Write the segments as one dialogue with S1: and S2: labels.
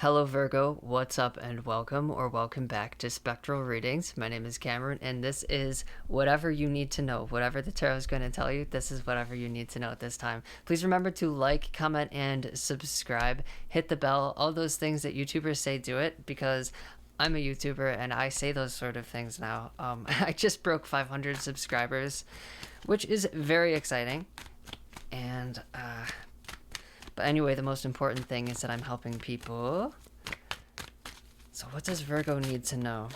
S1: Hello Virgo, what's up and welcome or welcome back to Spectral Readings. My name is Cameron and this is whatever you need to know. Whatever the tarot is going to tell you, this is whatever you need to know at this time. Please remember to like, comment, and subscribe. Hit the bell, all those things that YouTubers say do it because I'm a YouTuber and I say those sort of things now. I just broke 500 subscribers, which is very exciting. And, but anyway, the most important thing is that I'm helping people. So what does Virgo need to know?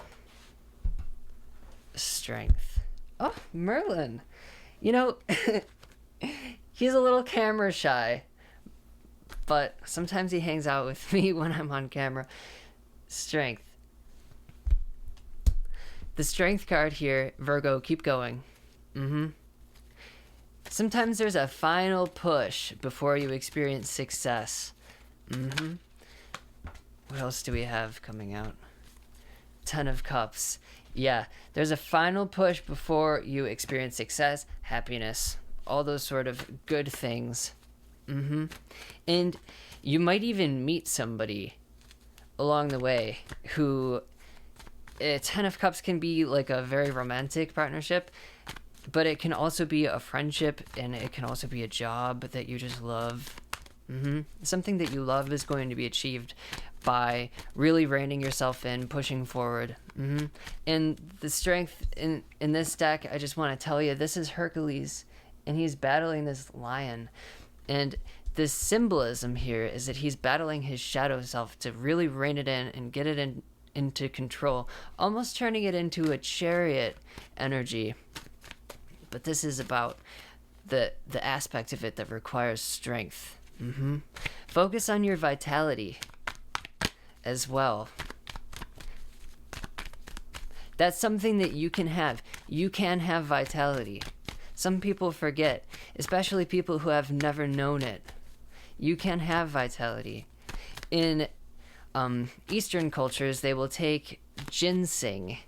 S1: Strength. Oh, Merlin. You know, he's a little camera shy, but sometimes he hangs out with me when I'm on camera. Strength. The Strength card here, Virgo, keep going. Sometimes there's a final push before you experience success. What else do we have coming out? Ten of Cups. Yeah, there's a final push before you experience success, happiness, all those sort of good things. And you might even meet somebody along the way who... Ten of Cups can be like a very romantic partnership, but it can also be a friendship, and it can also be a job that you just love. Something that you love is going to be achieved by really reining yourself in, pushing forward. And the Strength in this deck, I just want to tell you, this is Hercules, and he's battling this lion. And the symbolism here is that he's battling his shadow self to really rein it in and get it into control, almost turning it into a chariot energy. But this is about the aspect of it that requires strength. Focus on your vitality as well. That's something that you can have. You can have vitality. Some people forget, especially people who have never known it. You can have vitality. In Eastern cultures, they will take ginseng.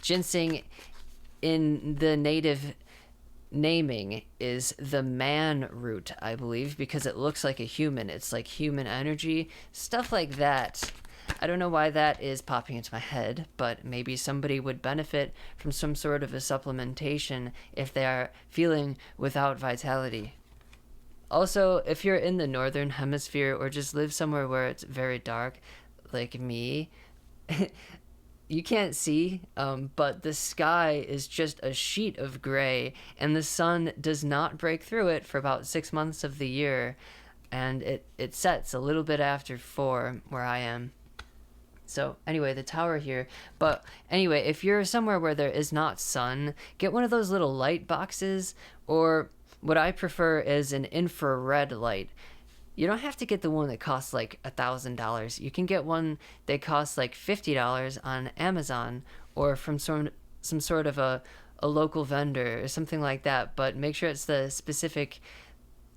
S1: Ginseng in the native naming is the man root, I believe, because it looks like a human. It's like human energy, stuff like that. I don't know why that is popping into my head, but maybe somebody would benefit from some sort of a supplementation if they are feeling without vitality. Also, if you're in the northern hemisphere or just live somewhere where it's very dark, like me, you can't see, but the sky is just a sheet of gray, and the sun does not break through it for about 6 months of the year, and it sets a little bit after 4 where I am. So anyway, the tower here. But anyway, if you're somewhere where there is not sun, get one of those little light boxes, or what I prefer is an infrared light. You don't have to get the one that costs like $1,000. You can get one that costs like $50 on Amazon or from some sort of a local vendor or something like that. But make sure it's the specific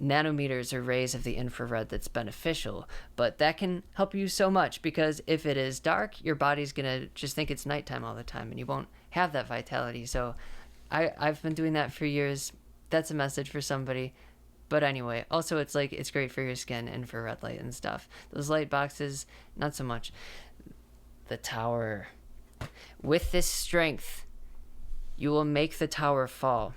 S1: nanometers or rays of the infrared that's beneficial. But that can help you so much, because if it is dark, your body's gonna just think it's nighttime all the time and you won't have that vitality. So I've been doing that for years. That's a message for somebody. But anyway, also it's great for your skin, infrared light and stuff. Those light boxes, not so much. The tower. With this strength, you will make the tower fall.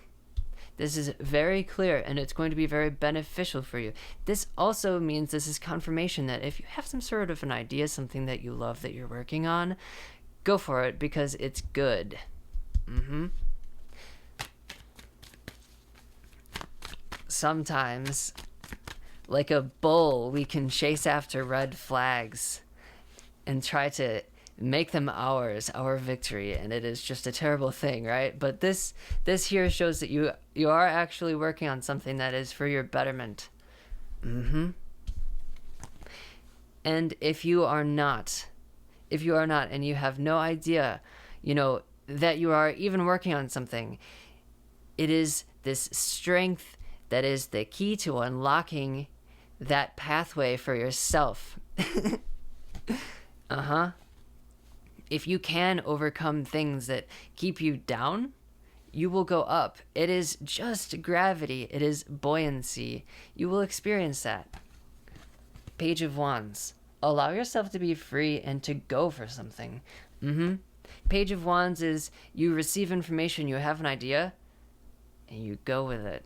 S1: This is very clear, and it's going to be very beneficial for you. This also means this is confirmation that if you have some sort of an idea, something that you love that you're working on, go for it, because it's good. Sometimes, like a bull, we can chase after red flags and try to make them ours, our victory, and it is just a terrible thing, right? But this here shows that you are actually working on something that is for your betterment. And if you are not, and you have no idea, that you are even working on something, it is this strength that is the key to unlocking that pathway for yourself. If you can overcome things that keep you down, you will go up. It is just gravity. It is buoyancy. You will experience that. Page of Wands. allow yourself to be free and to go for something. Page of Wands is you receive information, you have an idea, and you go with it.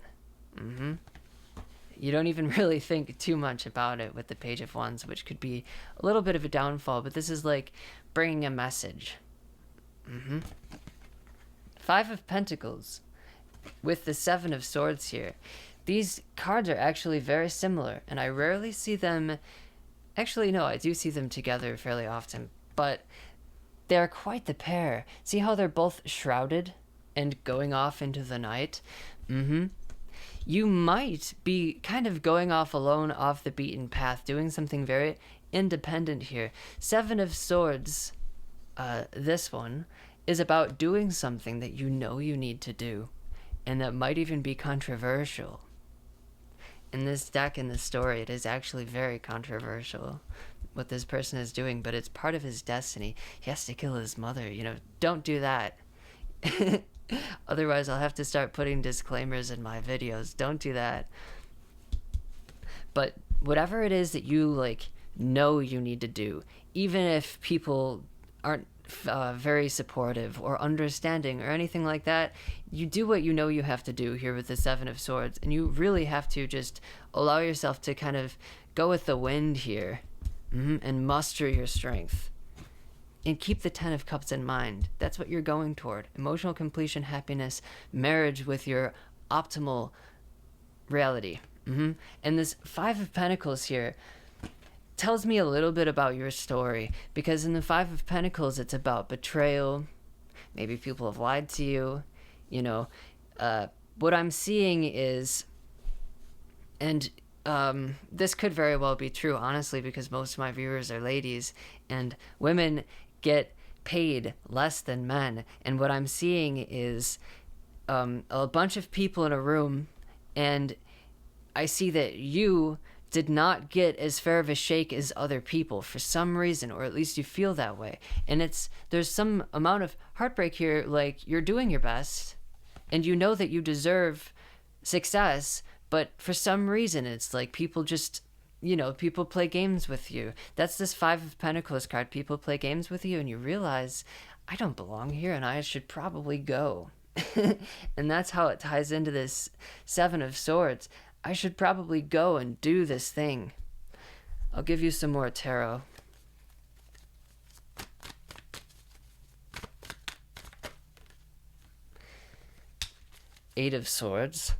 S1: You don't even really think too much about it with the Page of Wands, which could be a little bit of a downfall, but this is like bringing a message. Five of Pentacles with the Seven of Swords here. These cards are actually very similar, and I rarely see them. Actually, no, I do see them together fairly often, but they're quite the pair. See how they're both shrouded and going off into the night? You might be kind of going off alone, off the beaten path, doing something very independent here. Seven of Swords, this one, is about doing something that you know you need to do, and that might even be controversial. In this deck, in this story, it is actually very controversial what this person is doing, but it's part of his destiny. He has to kill his mother, don't do that. Otherwise, I'll have to start putting disclaimers in my videos. Don't do that. But whatever it is that you know you need to do, even if people aren't very supportive or understanding or anything like that, you do what you know you have to do here with the Seven of Swords, and you really have to just allow yourself to kind of go with the wind here, and muster your strength. And keep the Ten of Cups in mind. That's what you're going toward. Emotional completion, happiness, marriage with your optimal reality. And this Five of Pentacles here tells me a little bit about your story, because in the Five of Pentacles, it's about betrayal. Maybe people have lied to you. What I'm seeing is, and this could very well be true, honestly, because most of my viewers are ladies, and women get paid less than men. And what I'm seeing is a bunch of people in a room, and I see that you did not get as fair of a shake as other people for some reason, or at least you feel that way. And there's some amount of heartbreak here, like you're doing your best and you know that you deserve success, but for some reason it's like people just, people play games with you. That's this Five of Pentacles card. People play games with you and you realize, I don't belong here and I should probably go. And that's how it ties into this Seven of Swords. I should probably go and do this thing. I'll give you some more tarot. Eight of Swords.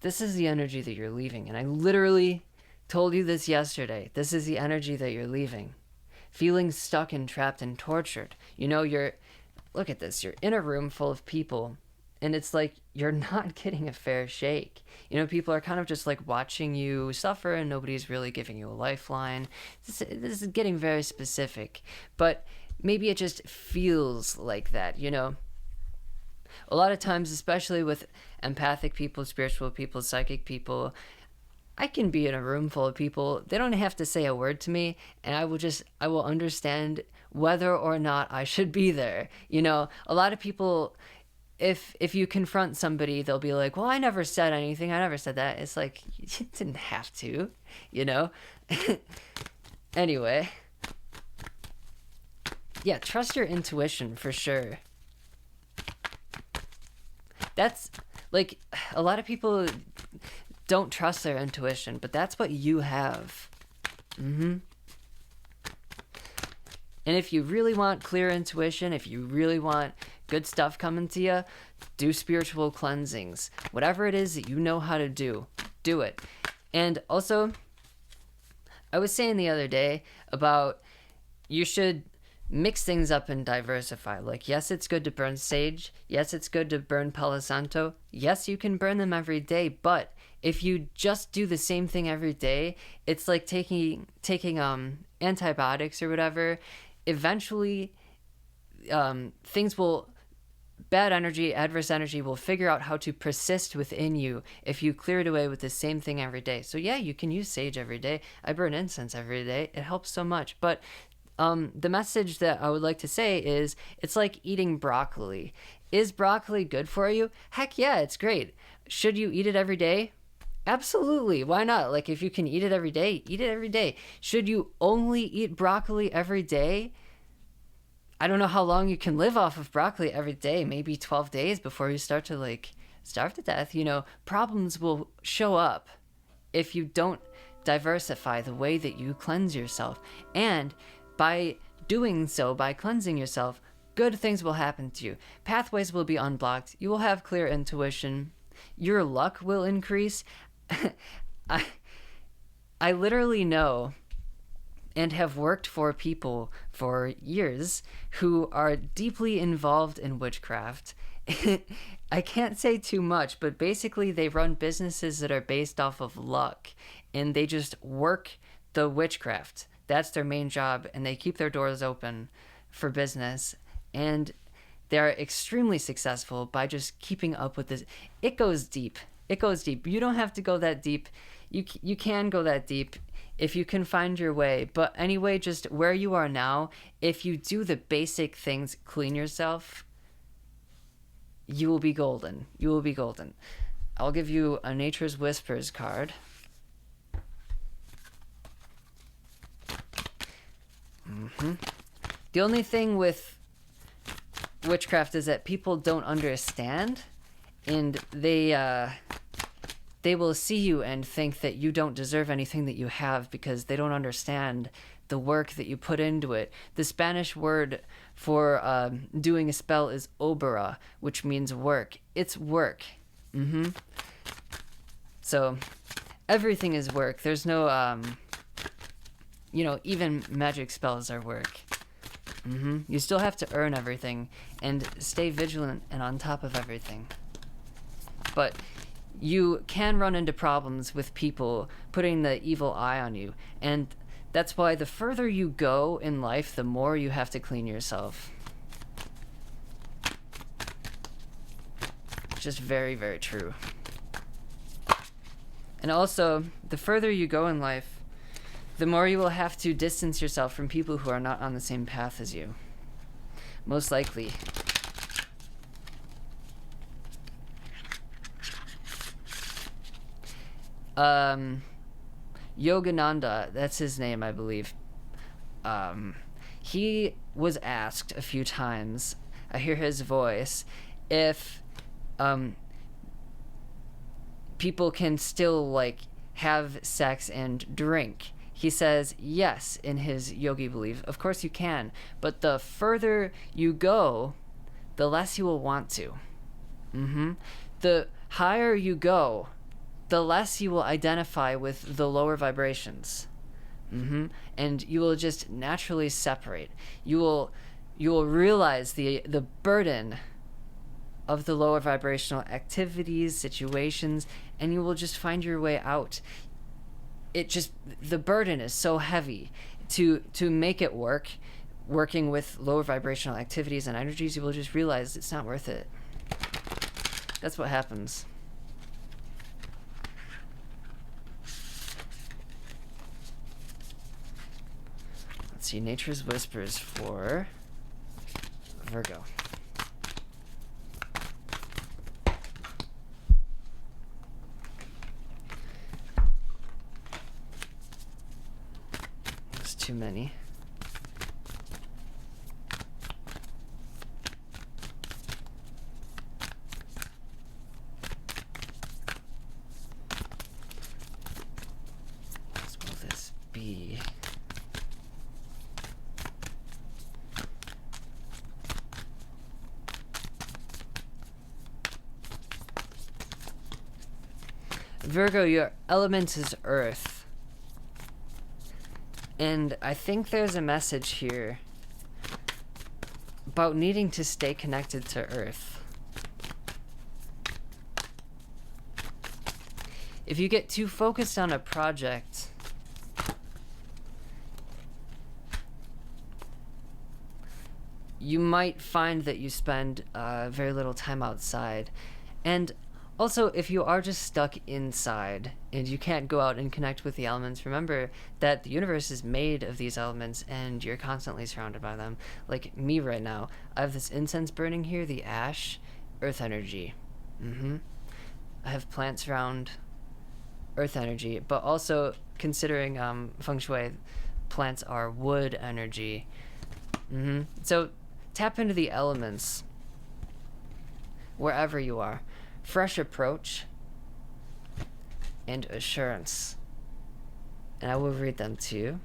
S1: This is the energy that you're leaving. And I literally told you this yesterday. This is the energy that you're leaving. Feeling stuck and trapped and tortured. Look at this. You're in a room full of people. And it's like you're not getting a fair shake. People are kind of just like watching you suffer and nobody's really giving you a lifeline. This is getting very specific. But maybe it just feels like that, A lot of times, especially with empathic people, spiritual people, psychic people, I can be in a room full of people. They don't have to say a word to me, and I will understand whether or not I should be there. A lot of people, if you confront somebody, they'll be like, well, I never said anything. I never said that. It's like, you didn't have to, Anyway. Yeah, trust your intuition for sure. That's, like, a lot of people don't trust their intuition, but that's what you have. And if you really want clear intuition, if you really want good stuff coming to you, do spiritual cleansings. Whatever it is that you know how to do, do it. And also, I was saying the other day about you should mix things up and diversify. Like, yes, it's good to burn sage. Yes, it's good to burn Palo Santo. Yes, you can burn them every day, but if you just do the same thing every day, it's like taking antibiotics or whatever. Eventually, bad energy, adverse energy will figure out how to persist within you if you clear it away with the same thing every day. So yeah, you can use sage every day. I burn incense every day. It helps so much. But the message that I would like to say is, it's like eating broccoli. Is broccoli good for you? Heck yeah, it's great. Should you eat it every day? Absolutely. Why not? Like, if you can eat it every day, eat it every day. Should you only eat broccoli every day? I don't know how long you can live off of broccoli every day, maybe 12 days before you start to like starve to death. You know, problems will show up if you don't diversify the way that you cleanse yourself. And by doing so, by cleansing yourself, good things will happen to you. Pathways will be unblocked. You will have clear intuition. Your luck will increase. I I literally know and have worked for people for years who are deeply involved in witchcraft. I can't say too much, but basically they run businesses that are based off of luck, and they just work the witchcraft. That's their main job, and they keep their doors open for business, and they're extremely successful by just keeping up with this. It goes deep. It goes deep. You don't have to go that deep. You can go that deep if you can find your way. But anyway, just where you are now, if you do the basic things, clean yourself, you will be golden. You will be golden. I'll give you a Nature's Whispers card. The only thing with witchcraft is that people don't understand, and they will see you and think that you don't deserve anything that you have because they don't understand the work that you put into it. The Spanish word for doing a spell is obra, which means work. It's work. So everything is work. There's no, even magic spells are work. You still have to earn everything and stay vigilant and on top of everything. But you can run into problems with people putting the evil eye on you. And that's why the further you go in life, the more you have to clean yourself. Just very, very true. And also, the further you go in life, the more you will have to distance yourself from people who are not on the same path as you. Most likely. Yogananda, that's his name, I believe. He was asked a few times, I hear his voice, if people can still like have sex and drink. He says yes in his yogi belief. Of course you can, but the further you go, the less you will want to. The higher you go, the less you will identify with the lower vibrations. And you will just naturally separate. You will realize the burden of the lower vibrational activities, situations, and you will just find your way out. The burden is so heavy to make it work, working with lower vibrational activities and energies, you will just realize it's not worth it. That's what happens. Let's see, Nature's Whispers for Virgo. There's too many. What will this be? Virgo, your element is earth. And I think there's a message here about needing to stay connected to earth. If you get too focused on a project, you might find that you spend very little time outside. And also, if you are just stuck inside and you can't go out and connect with the elements, remember that the universe is made of these elements and you're constantly surrounded by them. Like me right now, I have this incense burning here, the ash, earth energy. I have plants around. earth energy, but also considering feng shui, plants are wood energy. So tap into the elements wherever you are. Fresh approach and assurance. And I will read them to you.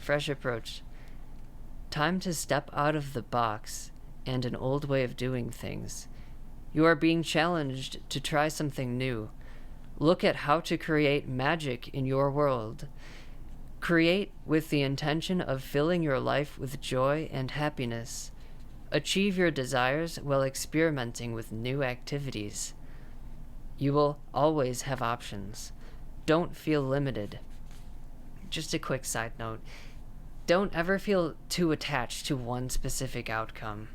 S1: Fresh approach. Time to step out of the box and an old way of doing things. You are being challenged to try something new. Look at how to create magic in your world. Create with the intention of filling your life with joy and happiness. Achieve your desires while experimenting with new activities. You will always have options. Don't feel limited. Just a quick side note. Don't ever feel too attached to one specific outcome,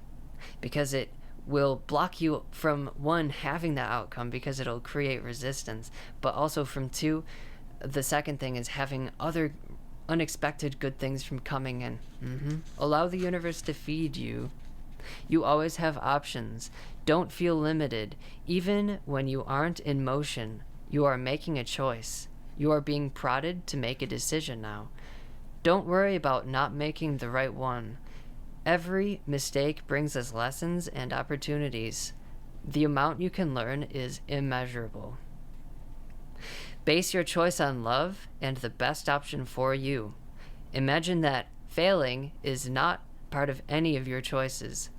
S1: because it will block you from, one, having that outcome because it'll create resistance, but also from two, the second thing is having other unexpected good things from coming in. Allow the universe to feed you. You always have options. Don't feel limited. Even when you aren't in motion, you are making a choice. You are being prodded to make a decision now. Don't worry about not making the right one. Every mistake brings us lessons and opportunities. The amount you can learn is immeasurable. Base your choice on love and the best option for you. Imagine that failing is not part of any of your choices.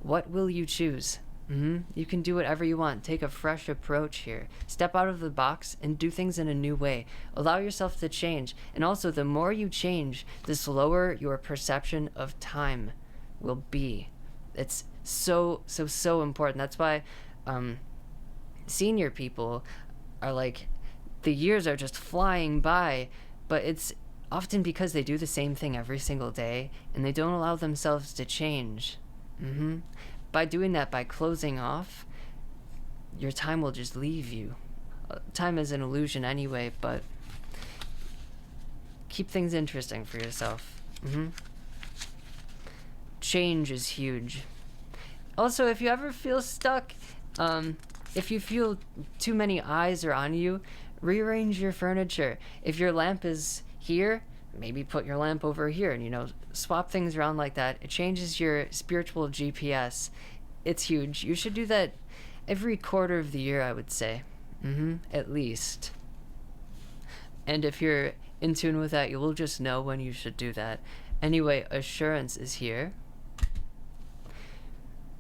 S1: What will you choose? You can do whatever you want. Take a fresh approach here. Step out of the box and do things in a new way. Allow yourself to change. And also, the more you change, the slower your perception of time will be. It's so important. That's why senior people are like, the years are just flying by, but it's often because they do the same thing every single day and they don't allow themselves to change. By doing that, by closing off, your time will just leave you. Time is an illusion anyway, but keep things interesting for yourself. Change is huge. Also, if you ever feel stuck, if you feel too many eyes are on you, rearrange your furniture. If your lamp is here, maybe put your lamp over here and, swap things around like that. It changes your spiritual GPS. It's huge. You should do that every quarter of the year, I would say. At least. And if you're in tune with that, you will just know when you should do that. Anyway, assurance is here.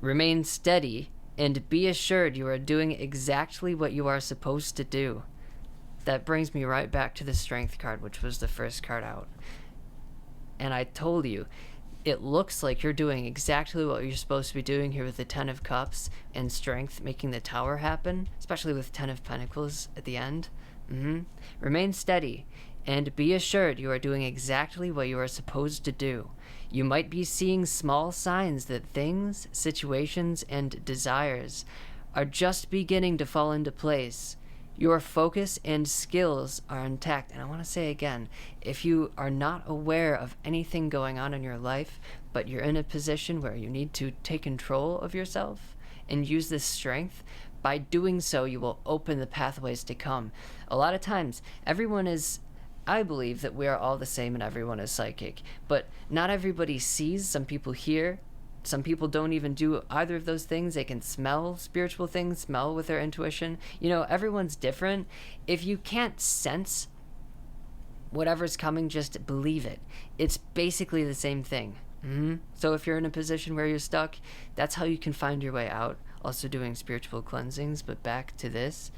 S1: Remain steady and be assured you are doing exactly what you are supposed to do. That brings me right back to the strength card, which was the first card out. And I told you, it looks like you're doing exactly what you're supposed to be doing here with the 10 of Cups and strength, making the tower happen, especially with 10 of Pentacles at the end. Remain steady and be assured you are doing exactly what you are supposed to do. You might be seeing small signs that things, situations, and desires are just beginning to fall into place. Your focus and skills are intact. And I want to say again, if you are not aware of anything going on in your life, but you're in a position where you need to take control of yourself and use this strength, by doing so, you will open the pathways to come. A lot of times, I believe that we are all the same and everyone is psychic, but not everybody sees. Some people hear. Some people don't even do either of those things. They can smell spiritual things, smell with their intuition. Everyone's different. If you can't sense whatever's coming, just believe it. It's basically the same thing. So if you're in a position where you're stuck, that's how you can find your way out. Also doing spiritual cleansings, but back to this.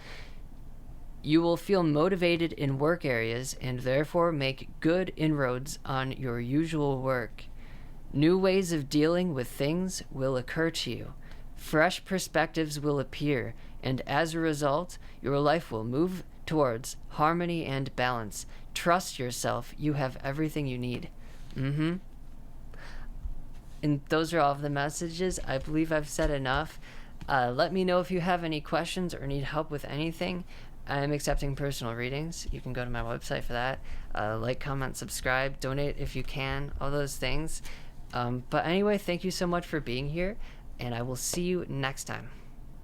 S1: You will feel motivated in work areas and therefore make good inroads on your usual work. New ways of dealing with things will occur to you. Fresh perspectives will appear, and as a result, your life will move towards harmony and balance. Trust yourself. You have everything you need. And those are all of the messages. I believe I've said enough. Let me know if you have any questions or need help with anything. I am accepting personal readings. You can go to my website for that. Like, comment, subscribe, donate if you can, all those things. But anyway, thank you so much for being here, and I will see you next time.